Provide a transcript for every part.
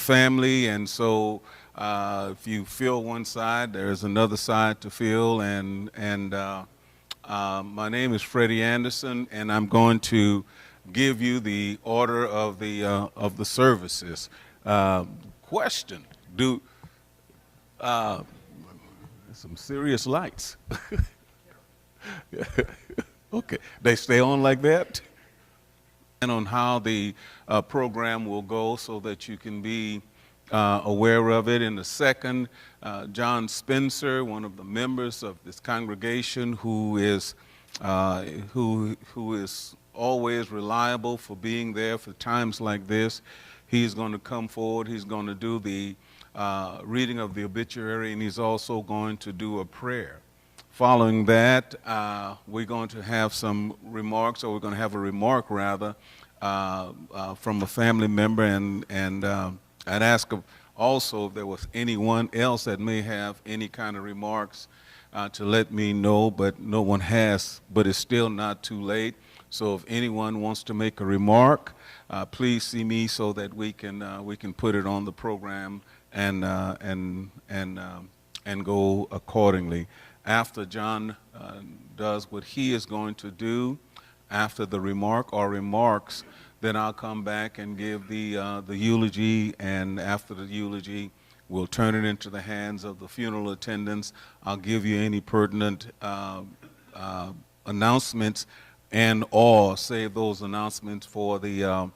family, and so if you feel one side, there's another side to feel. My name is Freddie Anderson, and I'm going to give you the order of the services. Question: some serious lights? Okay, they stay on like that. And on how the program will go, so that you can be aware of it. In a second, John Spencer, one of the members of this congregation, who is always reliable for being there for times like this, he's going to come forward. He's going to do the reading of the obituary, and he's also going to do a prayer. Following that, we're going to have some remarks, or we're going to have a remark rather, from a family member, and I'd ask also if there was anyone else that may have any kind of remarks to let me know, but no one has, but it's still not too late. So if anyone wants to make a remark, please see me so that we can put it on the program and go accordingly. After John does what he is going to do, after the remark or remarks, then I'll come back and give the eulogy, and after the eulogy, we'll turn it into the hands of the funeral attendants. I'll give you any pertinent announcements, and or save those announcements for the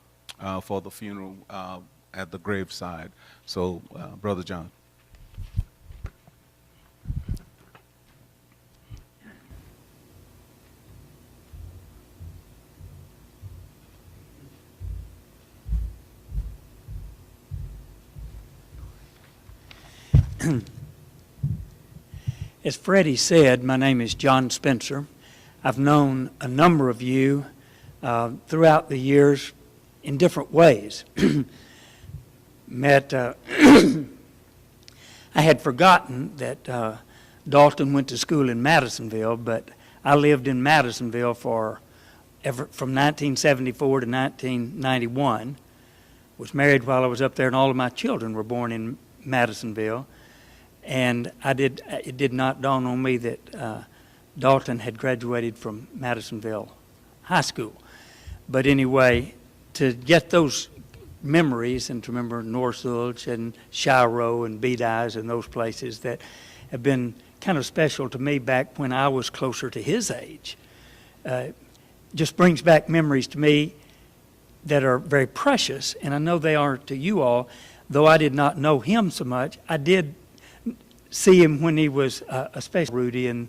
funeral at the graveside. So, Brother John. As Freddie said, my name is John Spencer. I've known a number of you throughout the years in different ways. I had forgotten that Dalton went to school in Madisonville, but I lived in Madisonville from 1974 to 1991. Was married while I was up there, and all of my children were born in Madisonville. And it did not dawn on me that Dalton had graduated from Madisonville High School. But anyway, to get those memories and to remember Northulge and Shiro and Beat Eyes and those places that have been kind of special to me back when I was closer to his age, just brings back memories to me that are very precious, and I know they are to you all. Though I did not know him so much, I did see him when he was especially Rudy and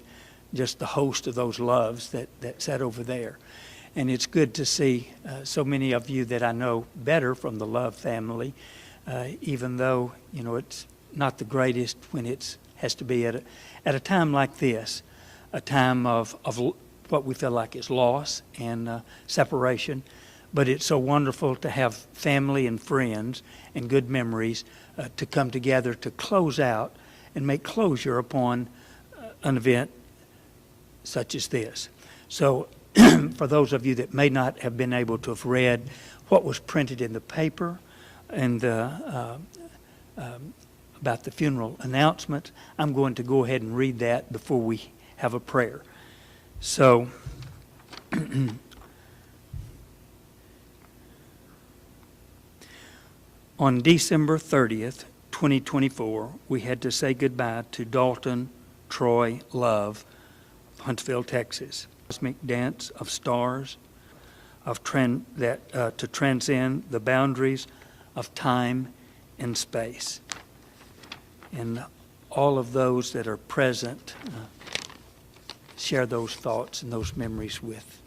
just the host of those loves that sat over there. And it's good to see so many of you that I know better from the Love family, even though, you know, it's not the greatest when it has to be at a time like this, a time of what we feel like is loss and separation. But it's so wonderful to have family and friends and good memories to come together to close out and make closure upon an event such as this. So for those of you that may not have been able to have read what was printed in the paper and about the funeral announcement, I'm going to go ahead and read that before we have a prayer. So on December 30th, 2024, we had to say goodbye to Dalton Troy Love of Huntsville, Texas. Cosmic dance of stars to transcend the boundaries of time and space. And all of those that are present share those thoughts and those memories with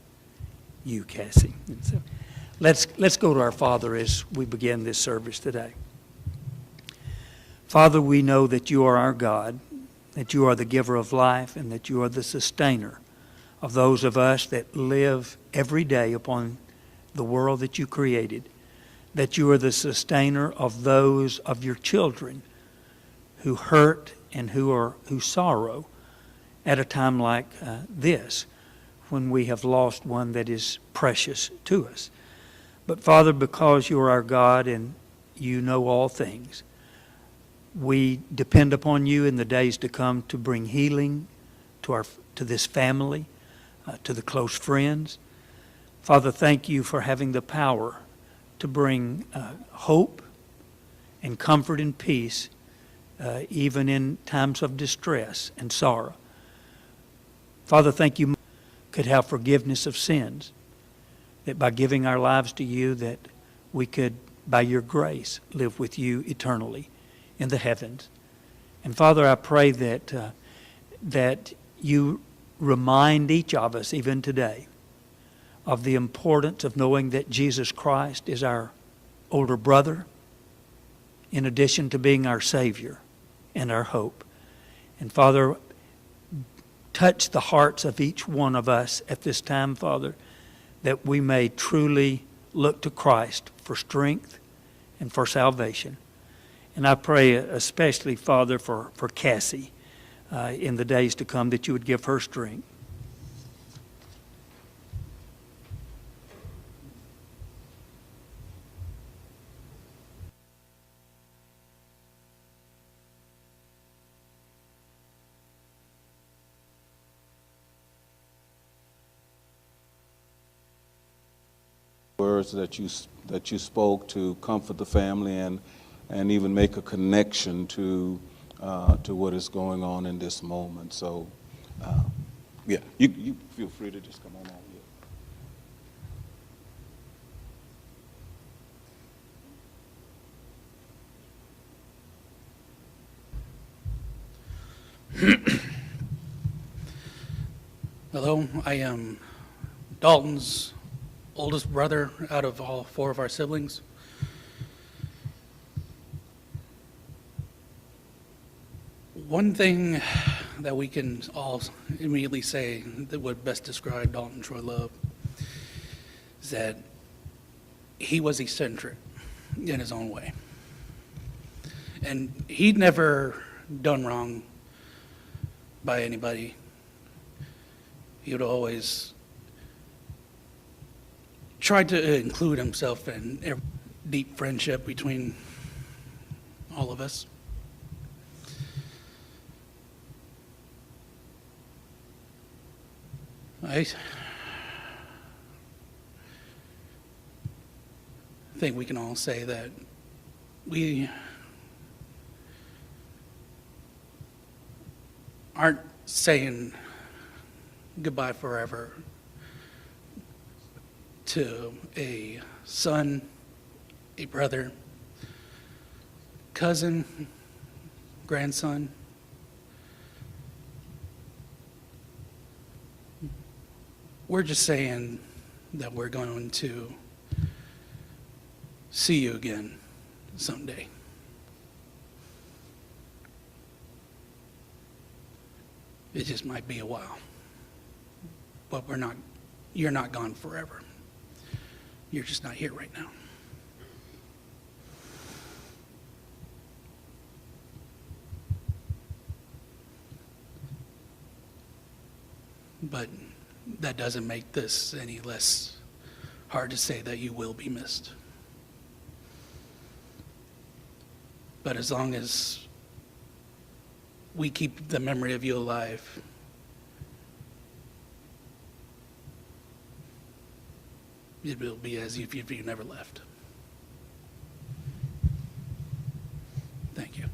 you, Cassie. And so let's go to our Father as we begin this service today. Father, we know that you are our God, that you are the giver of life, and that you are the sustainer of those of us that live every day upon the world that you created, that you are the sustainer of those of your children who hurt and who sorrow at a time like this, when we have lost one that is precious to us. But Father, because you are our God and you know all things. We depend upon you in the days to come to bring healing to this family, to the close friends. Father, thank you for having the power to bring hope and comfort and peace, even in times of distress and sorrow. Father, thank you could have forgiveness of sins, that by giving our lives to you, that we could, by your grace, live with you eternally in the heavens. And Father, I pray that you remind each of us, even today, of the importance of knowing that Jesus Christ is our older brother, in addition to being our Savior and our hope. And Father, touch the hearts of each one of us at this time, Father, that we may truly look to Christ for strength and for salvation. And I pray especially, Father, for Cassie in the days to come, that you would give her strength. Words that you spoke to comfort the family and even make a connection to what is going on in this moment. So, yeah, you feel free to just come on out here. Hello, I am Dalton's oldest brother out of all four of our siblings. One thing that we can all immediately say that would best describe Dalton Troy Love is that he was eccentric in his own way. And he'd never done wrong by anybody. He would always try to include himself in a deep friendship between all of us. I think we can all say that we aren't saying goodbye forever to a son, a brother, cousin, grandson. We're just saying that we're going to see you again someday. It just might be a while, but you're not gone forever. You're just not here right now. But that doesn't make this any less hard to say that you will be missed. But as long as we keep the memory of you alive, it will be as if you never left. Thank you.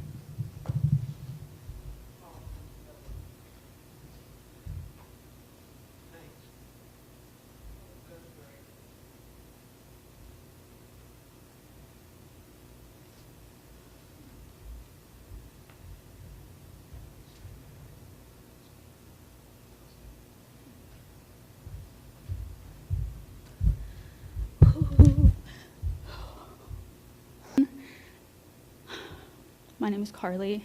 My name is Carly,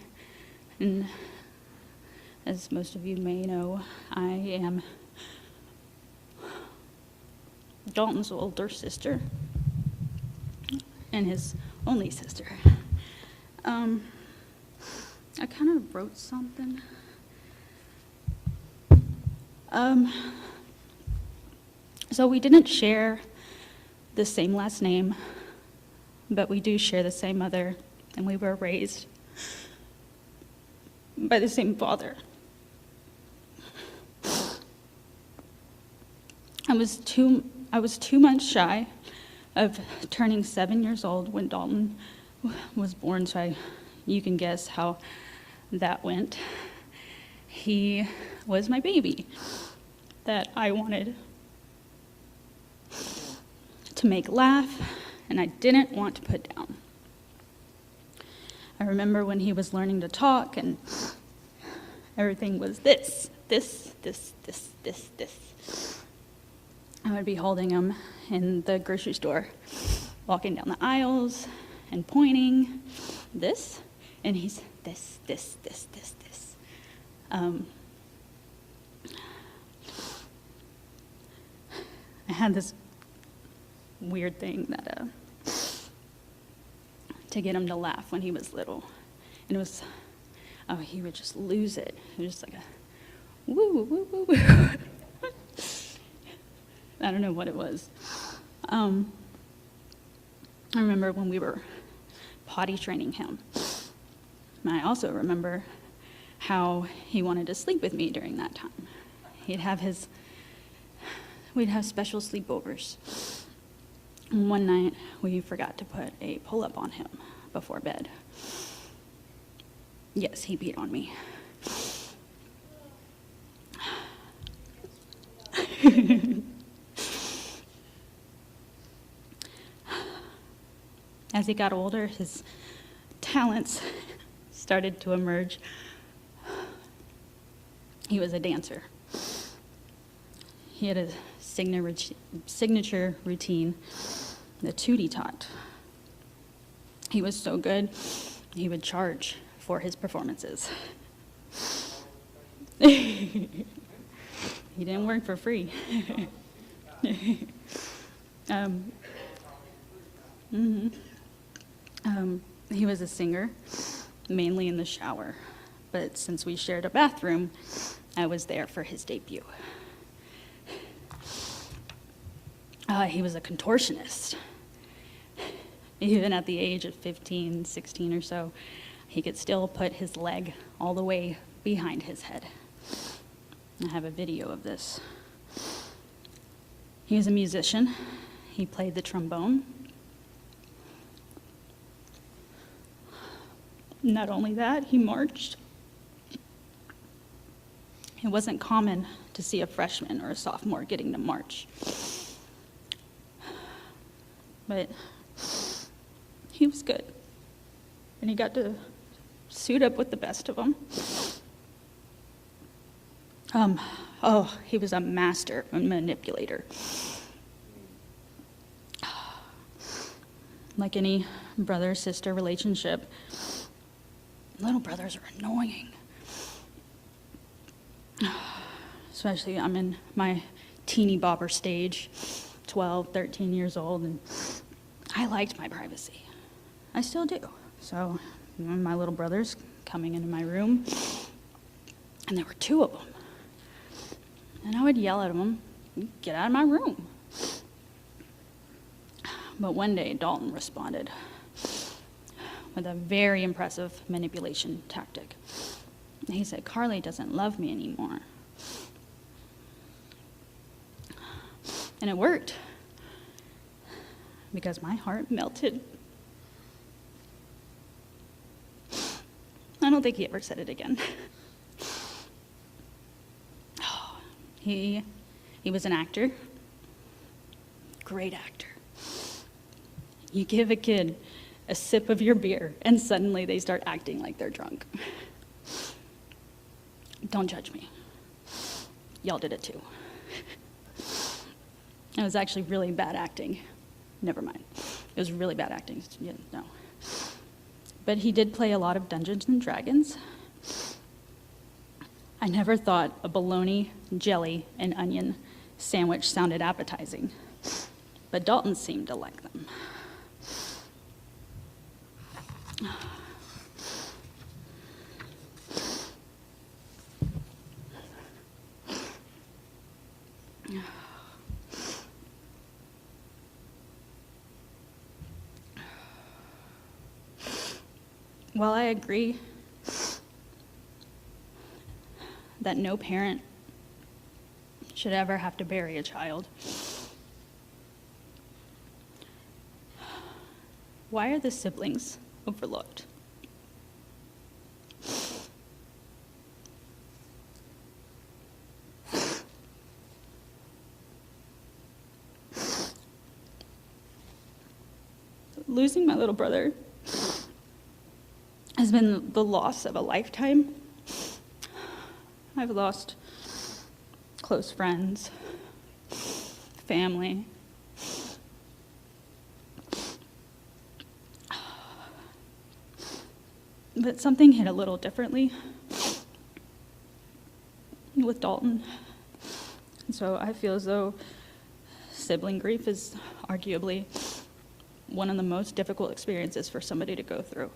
and as most of you may know, I am Dalton's older sister and his only sister. I kind of wrote something. So we didn't share the same last name, but we do share the same mother, and we were raised by the same father. I was 2 months shy of turning 7 years old when Dalton was born, so you can guess how that went. He was my baby that I wanted to make laugh, and I didn't want to put down. I remember when he was learning to talk, and everything was this. I would be holding him in the grocery store, walking down the aisles and pointing, this, and he's this. I had this weird thing that to get him to laugh when he was little, and it was, he would just lose it. It was just like a woo woo woo woo. I don't know what it was. I remember when we were potty training him. And I also remember how he wanted to sleep with me during that time. We'd have special sleepovers. And one night, we forgot to put a pull-up on him before bed. Yes, he beat on me. As he got older, his talents started to emerge. He was a dancer. He had a signature routine, the toot he taught. He was so good, he would charge for his performances. He didn't work for free. He was a singer, mainly in the shower, but since we shared a bathroom, I was there for his debut. He was a contortionist. Even at the age of 15, 16 or so, he could still put his leg all the way behind his head. I have a video of this. He was a musician. He played the trombone. Not only that, he marched. It wasn't common to see a freshman or a sophomore getting to march. But he was good. And he got to suit up with the best of them. He was a master manipulator. Like any brother-sister relationship, little brothers are annoying. Especially, I'm in my teeny bopper stage, 12, 13 years old, and I liked my privacy. I still do. So, my little brothers coming into my room, and there were 2 of them. And I would yell at them, "Get out of my room." But one day, Dalton responded with a very impressive manipulation tactic. He said, "Carly doesn't love me anymore." And it worked, because my heart melted. I don't think he ever said it again. He was an actor, great actor. You give a kid a sip of your beer, and suddenly they start acting like they're drunk. Don't judge me. Y'all did it too. It was actually really bad acting. Never mind. It was really bad acting. Yeah, no. But he did play a lot of Dungeons and Dragons. I never thought a bologna, jelly, and onion sandwich sounded appetizing, but Dalton seemed to like them. while I agree that no parent should ever have to bury a child, why are the siblings overlooked? Losing my little brother has been the loss of a lifetime. I've lost close friends, family. But something hit a little differently with Dalton. And so I feel as though sibling grief is arguably one of the most difficult experiences for somebody to go through.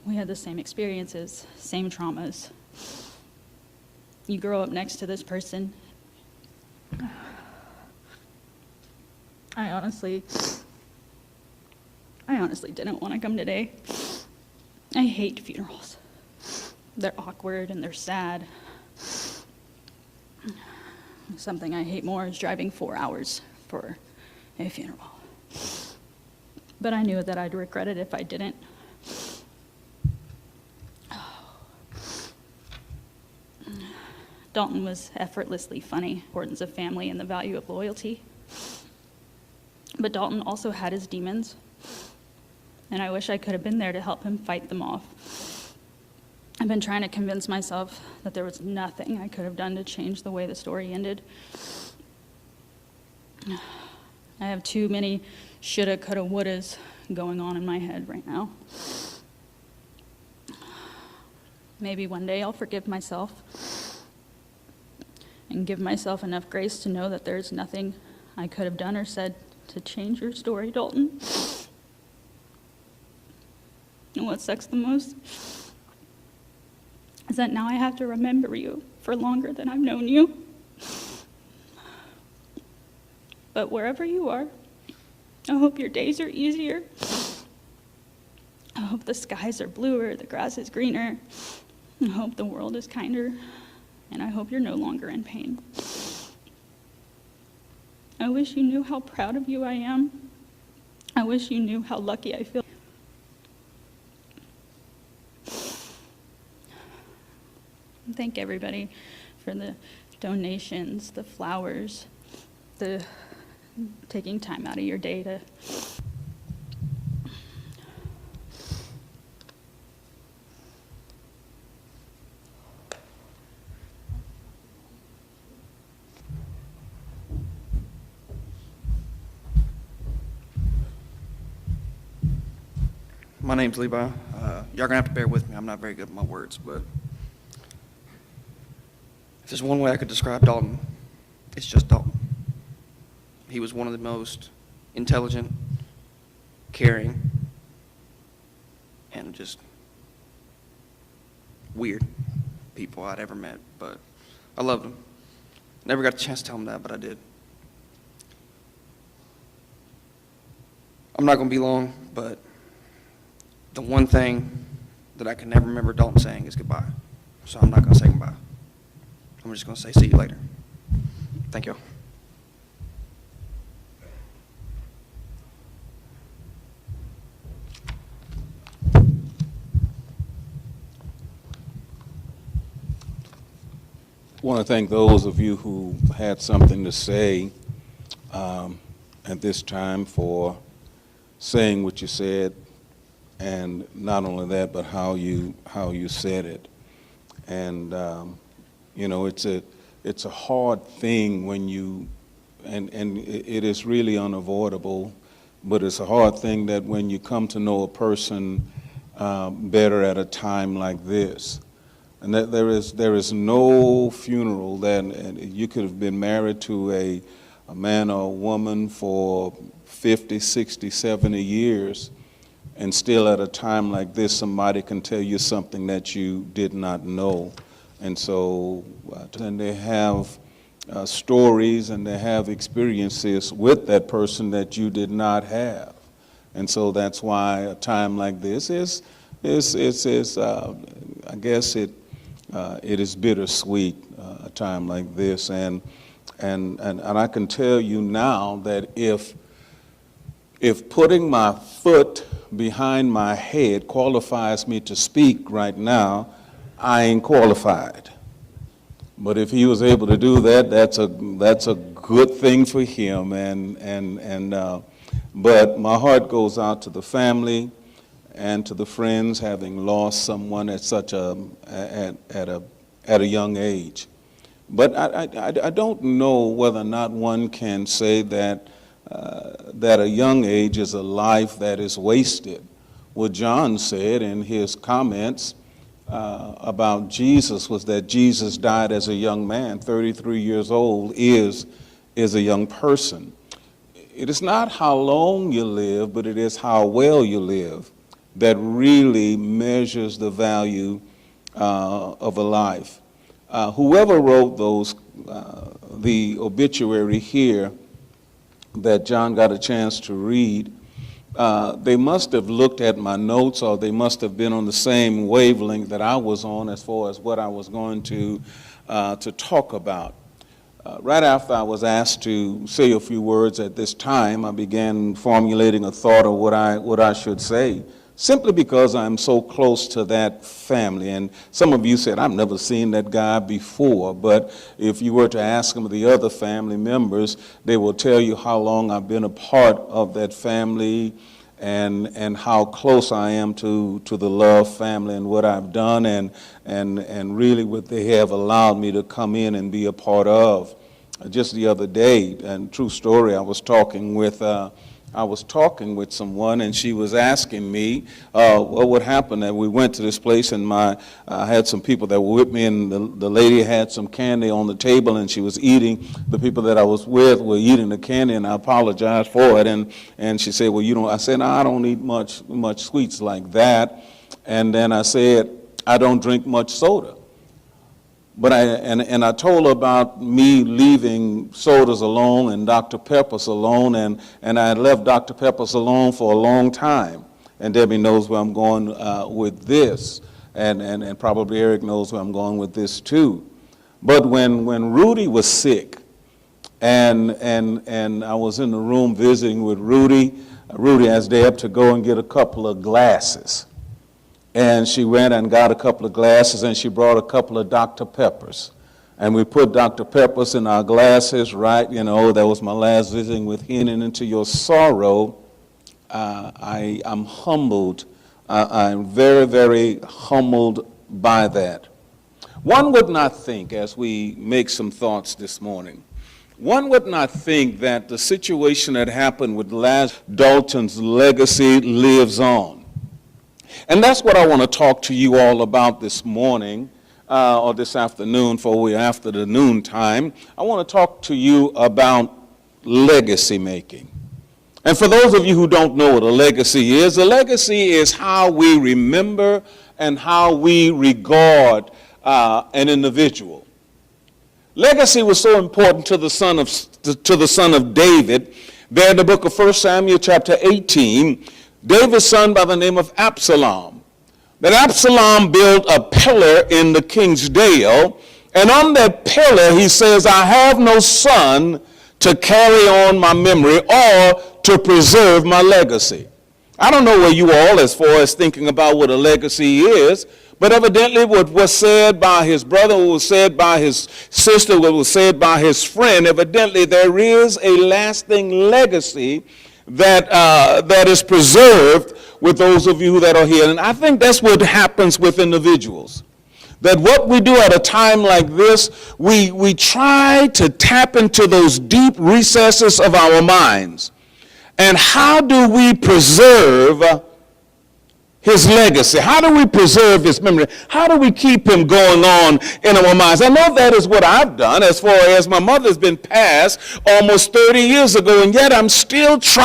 We had the same experiences, same traumas. You grow up next to this person. I honestly didn't want to come today. I hate funerals. They're awkward and they're sad. Something I hate more is driving 4 hours for a funeral. But I knew that I'd regret it if I didn't. Dalton was effortlessly funny, importance of family and the value of loyalty. But Dalton also had his demons, and I wish I could have been there to help him fight them off. I've been trying to convince myself that there was nothing I could have done to change the way the story ended. I have too many shoulda, coulda, wouldas going on in my head right now. Maybe one day I'll forgive myself and give myself enough grace to know that there's nothing I could have done or said to change your story, Dalton. And what sucks the most is that now I have to remember you for longer than I've known you. But wherever you are, I hope your days are easier. I hope the skies are bluer, the grass is greener. I hope the world is kinder. And I hope you're no longer in pain. I wish you knew how proud of you I am. I wish you knew how lucky I feel. Thank everybody for the donations, the flowers, the taking time out of your day to My name's Levi. Y'all gonna have to bear with me. I'm not very good at my words, but if there's one way I could describe Dalton, it's just Dalton. He was one of the most intelligent, caring, and just weird people I'd ever met, but I loved him. Never got a chance to tell him that, but I did. I'm not gonna be long, but the one thing that I can never remember Dalton saying is goodbye. So I'm not going to say goodbye. I'm just going to say see you later. Thank you. I want to thank those of you who had something to say at this time for saying what you said. And not only that, but how you said it. And you know, it's a hard thing when you, and it is really unavoidable, but it's a hard thing that when you come to know a person better at a time like this, and that there is no funeral that, and you could have been married to a man or a woman for 50, 60, 70 years, and still at a time like this, somebody can tell you something that you did not know. And so, and they have stories and they have experiences with that person that you did not have. And so that's why a time like this is I guess it is bittersweet, a time like this. And I can tell you now that if putting my foot behind my head qualifies me to speak right now, I ain't qualified. But if he was able to do that, that's a good thing for him. But my heart goes out to the family and to the friends having lost someone at such a young age. But I don't know whether or not one can say that a young age is a life that is wasted. What John said in his comments about Jesus was that Jesus died as a young man. 33 years old is a young person. It is not how long you live, but it is how well you live that really measures the value of a life. Whoever wrote the obituary here that John got a chance to read, they must have looked at my notes, or they must have been on the same wavelength that I was on as far as what I was going to talk about. Right after I was asked to say a few words at this time, I began formulating a thought of what I should say, simply because I'm so close to that family. And some of you said, I've never seen that guy before, but if you were to ask some of the other family members, they will tell you how long I've been a part of that family and how close I am to the Love family and what I've done and really what they have allowed me to come in and be a part of. Just the other day, and true story, I was talking with someone, and she was asking me what would happen. And we went to this place, and I had some people that were with me, and the lady had some candy on the table, and she was eating. The people that I was with were eating the candy, and I apologized for it. And she said, well, I said, no, I don't eat much sweets like that. And then I said, I don't drink much soda. But I told her about me leaving sodas alone and Dr. Pepper's alone, and I had left Dr. Pepper's alone for a long time. And Debbie knows where I'm going with this, and probably Eric knows where I'm going with this too. But when Rudy was sick, and I was in the room visiting with Rudy asked Deb to go and get a couple of glasses. And she went and got a couple of glasses, and she brought a couple of Dr. Peppers. And we put Dr. Peppers in our glasses, right? That was my last visiting with him. And into your sorrow, I'm humbled. I'm very, very humbled by that. One would not think, as we make some thoughts this morning, one would not think that the situation that happened with Laz Dalton's legacy lives on. And that's what I want to talk to you all about this morning, or this afternoon, for we're after the noon time. I want to talk to you about legacy making. And for those of you who don't know what a legacy is how we remember and how we regard an individual. Legacy was so important to the son of David. There in the book of 1 Samuel chapter 18, David's son by the name of Absalom. That Absalom built a pillar in the king's dale, and on that pillar he says, I have no son to carry on my memory or to preserve my legacy. I don't know where you all as far as thinking about what a legacy is, but evidently what was said by his brother, what was said by his sister, what was said by his friend, evidently there is a lasting legacy that is preserved with those of you that are here. And I think that's what happens with individuals. That what we do at a time like this, we try to tap into those deep recesses of our minds. And how do we preserve his legacy? How do we preserve his memory? How do we keep him going on in our minds? I know that is what I've done as far as my mother's been passed almost 30 years ago, and yet I'm still trying